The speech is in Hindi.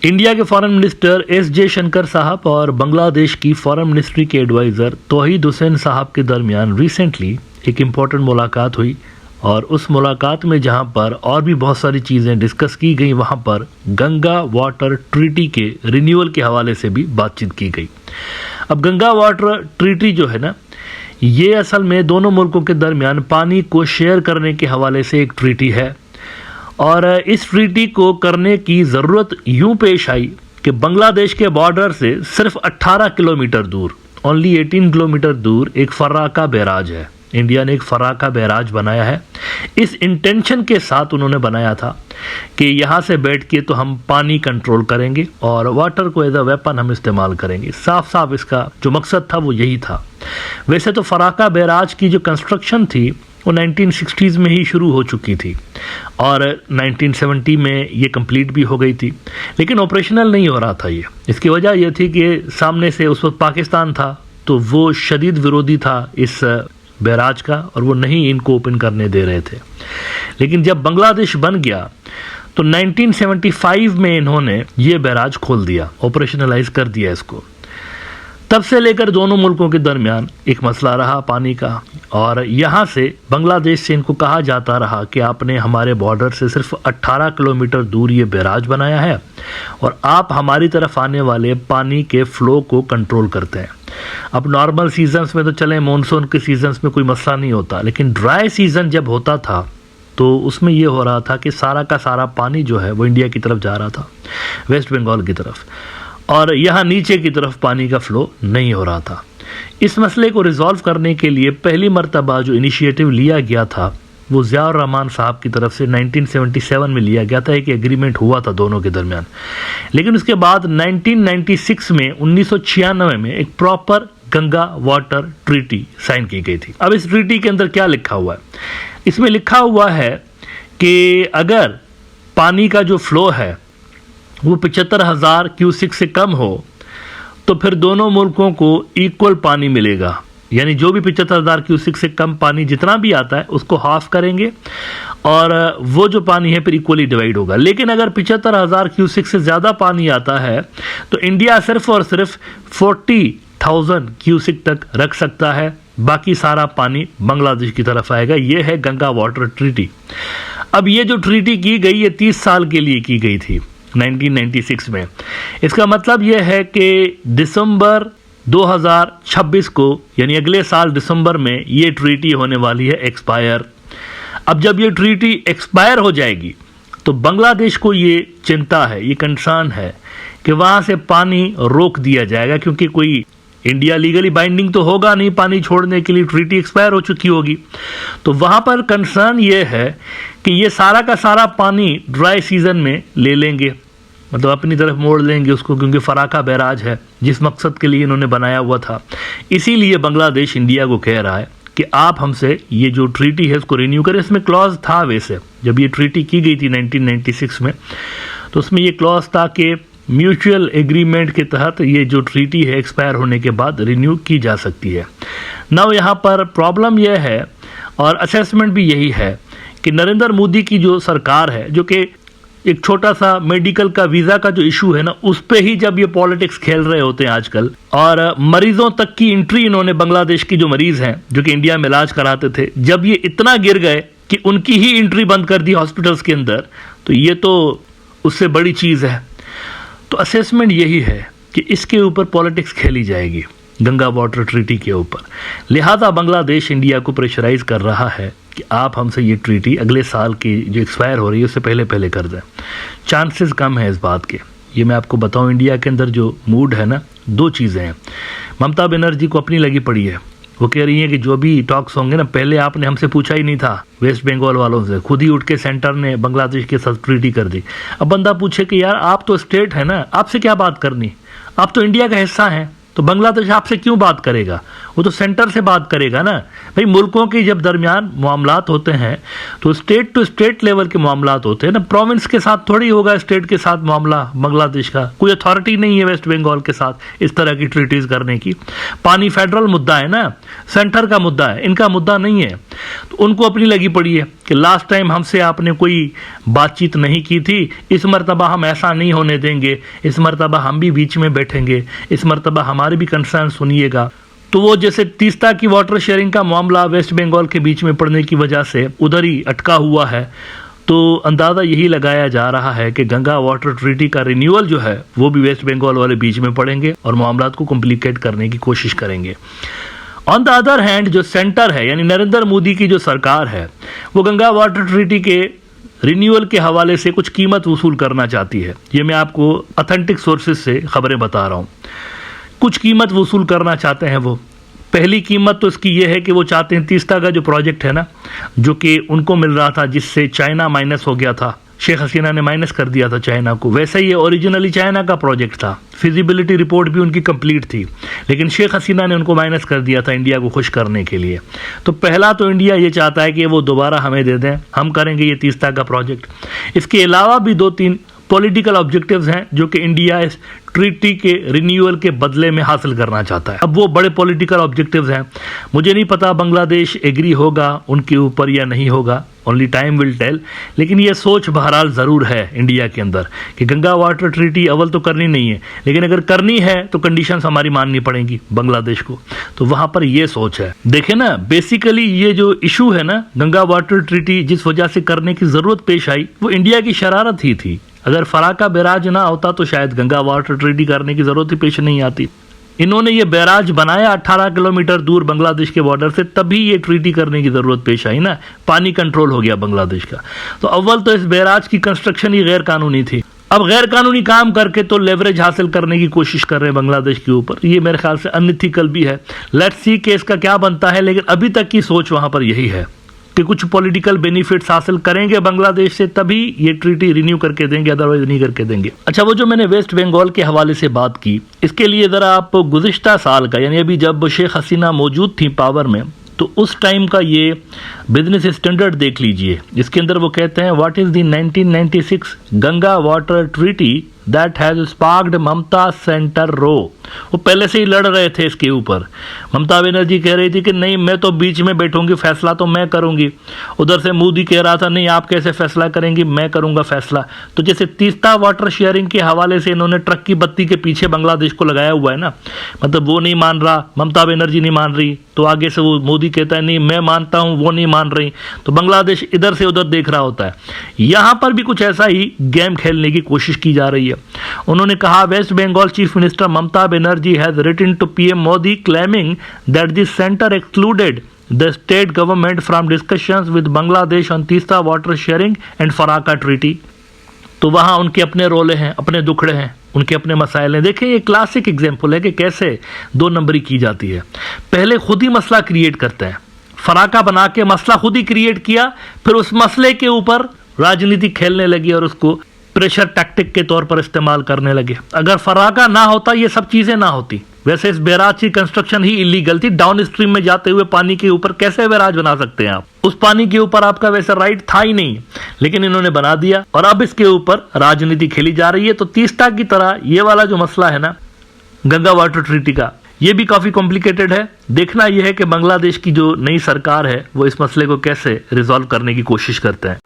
इंडिया के फॉरेन मिनिस्टर एस जयशंकर साहब और बांग्लादेश की फॉरेन मिनिस्ट्री के एडवाइज़र तौहीद हुसैन साहब के दरमियान रिसेंटली एक इम्पॉर्टेंट मुलाकात हुई और उस मुलाकात में जहां पर और भी बहुत सारी चीज़ें डिस्कस की गई, वहां पर गंगा वाटर ट्रीटी के रिन्यूअल के हवाले से भी बातचीत की गई। अब गंगा वाटर ट्रीटी जो है ना, ये असल में दोनों मुल्कों के दरमियान पानी को शेयर करने के हवाले से एक ट्रीटी है और इस ट्रीटी को करने की ज़रूरत यूं पेश आई कि बांग्लादेश के बॉर्डर से सिर्फ 18 किलोमीटर दूर, ओनली 18 किलोमीटर दूर एक फर्राका बैराज है। इंडिया ने एक फर्राका बैराज बनाया है। इस इंटेंशन के साथ उन्होंने बनाया था कि यहाँ से बैठ के तो हम पानी कंट्रोल करेंगे और वाटर को एज अ वेपन हम इस्तेमाल करेंगे। साफ साफ इसका जो मकसद था वो यही था। वैसे तो फर्राका बैराज की जो कंस्ट्रक्शन थी वो 1960s में ही शुरू हो चुकी थी और 1970 में ये कंप्लीट भी हो गई थी, लेकिन ऑपरेशनल नहीं हो रहा था ये। इसकी वजह यह थी कि सामने से उस वक्त पाकिस्तान था, तो वो शदीद विरोधी था इस बैराज का और वो नहीं इनको ओपन करने दे रहे थे। लेकिन जब बांग्लादेश बन गया तो 1975 में इन्होंने ये बैराज खोल दिया, ऑपरेशनलाइज कर दिया इसको। तब से लेकर दोनों मुल्कों के दरमियान एक मसला रहा पानी का और यहाँ से बांग्लादेश से इनको कहा जाता रहा कि आपने हमारे बॉर्डर से सिर्फ 18 किलोमीटर दूर ये बैराज बनाया है और आप हमारी तरफ आने वाले पानी के फ़्लो को कंट्रोल करते हैं। अब नॉर्मल सीजन्स में तो चले, मानसून के सीजन्स में कोई मसला नहीं होता, लेकिन ड्राई सीज़न जब होता था तो उसमें ये हो रहा था कि सारा का सारा पानी जो है वो इंडिया की तरफ जा रहा था, वेस्ट बंगाल की तरफ, और यहाँ नीचे की तरफ पानी का फ़्लो नहीं हो रहा था। इस मसले को रिजॉल्व करने के लिए पहली मरतबा जो इनिशिएटिव लिया गया था वो ज़ियाउर रहमान साहब की तरफ से 1977 में लिया गया था। एक एग्रीमेंट हुआ था दोनों के दरमियान, लेकिन उसके बाद 1996 में 1996 में एक proper Ganga water treaty sign की गई थी। अब इस ट्रीटी के अंदर क्या लिखा हुआ है? इसमें लिखा हुआ है कि अगर पानी का जो फ़्लो है वो 75,000 क्यूसिक से कम हो तो फिर दोनों मुल्कों को इक्वल पानी मिलेगा। यानी जो भी 75,000 क्यूसिक से कम पानी जितना भी आता है उसको हाफ करेंगे और वो जो पानी है फिर इक्वली डिवाइड होगा। लेकिन अगर 75,000 क्यूसिक से ज़्यादा पानी आता है तो इंडिया सिर्फ और सिर्फ 40,000 क्यूसिक तक रख सकता है, बाकी सारा पानी बांग्लादेश की तरफ आएगा। ये है गंगा वाटर ट्रीटी। अब ये जो ट्रीटी की गई ये 30 साल के लिए की गई थी 1996 में। इसका मतलब यह है कि दिसंबर 2026 को, यानी अगले साल दिसंबर में ये ट्रीटी होने वाली है एक्सपायर। अब जब ये ट्रीटी एक्सपायर हो जाएगी तो बांग्लादेश को ये चिंता है, ये कंसर्न है कि वहाँ से पानी रोक दिया जाएगा, क्योंकि कोई इंडिया लीगली बाइंडिंग तो होगा नहीं पानी छोड़ने के लिए, ट्रीटी एक्सपायर हो चुकी होगी। तो वहाँ पर कंसर्न ये है कि ये सारा का सारा पानी ड्राई सीजन में ले लेंगे, मतलब अपनी तरफ मोड़ लेंगे उसको, क्योंकि फराका बैराज है जिस मकसद के लिए इन्होंने बनाया हुआ था। इसीलिए बांग्लादेश इंडिया को कह रहा है कि आप हमसे ये जो ट्रीटी है उसको रिन्यू करें। इसमें क्लॉज था, वैसे जब ये ट्रीटी की गई थी 1996 में तो उसमें ये क्लॉज था कि म्यूचुअल एग्रीमेंट के तहत ये जो ट्रीटी है एक्सपायर होने के बाद रिन्यू की जा सकती है। नाउ यहाँ पर प्रॉब्लम यह है और असेसमेंट भी यही है कि नरेंद्र मोदी की जो सरकार है, जो कि एक छोटा सा मेडिकल का वीज़ा का जो इशू है ना, उस पे ही जब ये पॉलिटिक्स खेल रहे होते हैं आजकल, और मरीजों तक की एंट्री इन्होंने, बांग्लादेश की जो मरीज हैं जो कि इंडिया में इलाज कराते थे, जब ये इतना गिर गए कि उनकी ही एंट्री बंद कर दी हॉस्पिटल्स के अंदर, तो ये तो उससे बड़ी चीज़ है। तो असेसमेंट यही है कि इसके ऊपर पॉलिटिक्स खेली जाएगी, गंगा वाटर ट्रीटी के ऊपर। लिहाजा बांग्लादेश इंडिया को प्रेशराइज कर रहा है कि आप हमसे ये ट्रीटी अगले साल की जो एक्सपायर हो रही है उससे पहले कर दें। चांसेस कम है इस बात के। ये मैं आपको बताऊं, इंडिया के अंदर जो मूड है ना, दो चीज़ें हैं। ममता बनर्जी को अपनी लगी पड़ी है, वो कह रही है कि जो भी टॉक्स होंगे ना, पहले आपने हमसे पूछा ही नहीं था वेस्ट बंगाल वालों से, खुद ही उठ के सेंटर ने बांग्लादेश के साथ ट्रीटी कर दी। अब बंदा पूछे कि यार आप तो स्टेट है ना, आपसे क्या बात करनी, आप तो इंडिया का हिस्सा हैं, तो बांग्लादेश आपसे क्यों बात करेगा? वो तो सेंटर से बात करेगा ना भाई। मुल्कों के जब दरमियान मामलात होते हैं तो स्टेट टू स्टेट लेवल के मामलात होते हैं ना, प्रोविंस के साथ थोड़ी होगा स्टेट के साथ मामला। बांग्लादेश का कोई अथॉरिटी नहीं है वेस्ट बंगाल के साथ इस तरह की ट्रीटीज करने की। पानी फेडरल मुद्दा है ना, सेंटर का मुद्दा है, इनका मुद्दा नहीं है। तो उनको अपनी लगी पड़ी है कि लास्ट टाइम हमसे आपने कोई बातचीत नहीं की थी, इस मर्तबा हम ऐसा नहीं होने देंगे, इस मर्तबा हम भी बीच में बैठेंगे, इस मर्तबा हमारे भी कंसर्न सुनिएगा। तो वो जैसे तीस्ता की वाटर शेयरिंग का मामला वेस्ट बंगाल के बीच में पड़ने की वजह से उधर ही अटका हुआ है, तो अंदाज़ा यही लगाया जा रहा है कि गंगा वाटर ट्रीटी का रिन्यूअल जो है वो भी वेस्ट बंगाल वाले बीच में पड़ेंगे और मामला को कॉम्प्लिकेट करने की कोशिश करेंगे। ऑन द अदर हैंड जो सेंटर है यानी नरेंद्र मोदी की जो सरकार है वो गंगा वाटर ट्रीटी के रिन्यूअल के हवाले से कुछ कीमत वसूल करना चाहती है। ये मैं आपको ऑथेंटिक सोर्सेज से खबरें बता रहा हूँ। कुछ कीमत वसूल करना चाहते हैं वो। पहली कीमत तो इसकी ये है कि वो चाहते हैं तीस्ता का जो प्रोजेक्ट है ना, जो कि उनको मिल रहा था, जिससे चाइना माइनस हो गया था, शेख हसीना ने माइनस कर दिया था चाइना को, वैसे ही ओरिजिनली चाइना का प्रोजेक्ट था, फिजिबिलिटी रिपोर्ट भी उनकी कंप्लीट थी, लेकिन शेख हसीना ने उनको माइनस कर दिया था इंडिया को खुश करने के लिए। तो पहला तो इंडिया ये चाहता है कि वो दोबारा हमें दे दें, हम करेंगे ये तीस्ता का प्रोजेक्ट। इसके अलावा भी 2-3 पॉलिटिकल ऑब्जेक्टिव्स हैं जो कि इंडिया इस ट्रीटी के रिन्यूअल के बदले में हासिल करना चाहता है। अब वो बड़े पॉलिटिकल ऑब्जेक्टिव्स हैं, मुझे नहीं पता बांग्लादेश एग्री होगा उनके ऊपर या नहीं होगा, ओनली टाइम विल टेल। लेकिन ये सोच बहरहाल ज़रूर है इंडिया के अंदर कि गंगा वाटर ट्रीटी अव्वल तो करनी नहीं है, लेकिन अगर करनी है तो कंडीशंस हमारी माननी पड़ेंगी बांग्लादेश को। तो वहाँ पर ये सोच है। देखें ना, बेसिकली ये जो इशू है ना गंगा वाटर ट्रीटी जिस वजह से करने की ज़रूरत पेश आई वो इंडिया की शरारत ही थी। अगर फराका बैराज ना होता तो शायद गंगा वाटर ट्रीटी करने की ज़रूरत ही पेश नहीं आती। इन्होंने ये बैराज बनाया 18 किलोमीटर दूर बांग्लादेश के बॉर्डर से, तभी ये ट्रीटी करने की ज़रूरत पेश आई ना, पानी कंट्रोल हो गया बांग्लादेश का। तो अव्वल तो इस बैराज की कंस्ट्रक्शन ही गैर कानूनी थी। अब गैर कानूनी काम करके तो लेवरेज हासिल करने की कोशिश कर रहे हैं बांग्लादेश के ऊपर, ये मेरे ख्याल से अनइथिकल भी है। लेट्स सी कि इसका क्या बनता है, लेकिन अभी तक की सोच वहाँ पर यही है कि कुछ पॉलिटिकल बेनिफिट्स हासिल करेंगे बांग्लादेश से तभी ये ट्रीटी रिन्यू करके देंगे, अदरवाइज नहीं करके देंगे। अच्छा, वो जो मैंने वेस्ट बंगाल के हवाले से बात की, इसके लिए ज़रा आप गुज़िश्ता साल का यानी अभी जब शेख हसीना मौजूद थी पावर में, तो उस टाइम का ये बिजनेस स्टैंडर्ड देख लीजिए। इसके अंदर वो कहते हैं what is the 1996 Ganga water treaty that has sparked Mamata centre row. वो पहले से ही लड़ रहे थे इसके ऊपर। ममता बनर्जी कह रही थी कि नहीं मैं तो बीच में बैठूंगी, फैसला तो मैं करूंगी। उधर से मोदी कह रहा था नहीं आप कैसे फैसला करेंगी, मैं करूंगा फैसला। तो जैसे तीस्ता वाटर शेयरिंग के हवाले से इन्होंने ट्रक की बत्ती के पीछे बांग्लादेश को लगाया हुआ है ना, मतलब वो नहीं मान रहा, ममता बनर्जी नहीं मान रही, तो आगे से वो मोदी कहता है नहीं मैं मानता हूँ, वो नहीं मान रही, तो बांग्लादेश इधर से उधर देख रहा होता है। यहाँ पर भी कुछ ऐसा ही गेम खेलने की कोशिश की जा रही है। उन्होंने कहा West Bengal chief minister Mamata Banerjee has written to PM Modi claiming that the centre excluded the state government from discussions with Bangladesh on Teesta water sharing and Farakka treaty. तो वहाँ उनके अपने रोले हैं, अपने दुखड़े हैं, उनके अपने मसाइल हैं। देखिए ये क्लासिक एग्जाम्पल है कि कैसे 2 नंबरी की जाती है। पहले खुद ही मसला क्रिएट करते हैं, फराका बना के मसला खुद ही क्रिएट किया, फिर उस मसले के ऊपर राजनीति खेलने लगी और उसको प्रेशर टैक्टिक के तौर पर इस्तेमाल करने लगे। अगर फराका ना होता ये सब चीज़ें ना होती। वैसे इस बैराज की कंस्ट्रक्शन ही इलीगल थी, डाउन स्ट्रीम में जाते हुए पानी के ऊपर कैसे बैराज बना सकते हैं आप? उस पानी के ऊपर आपका वैसे राइट था ही नहीं, लेकिन इन्होंने बना दिया और अब इसके ऊपर राजनीति खेली जा रही है। तो तीस्ता की तरह ये वाला जो मसला है ना गंगा वाटर ट्रीटी का, ये भी काफ़ी कॉम्प्लिकेटेड है। देखना यह है कि बांग्लादेश की जो नई सरकार है वो इस मसले को कैसे रिजॉल्व करने की कोशिश करते हैं।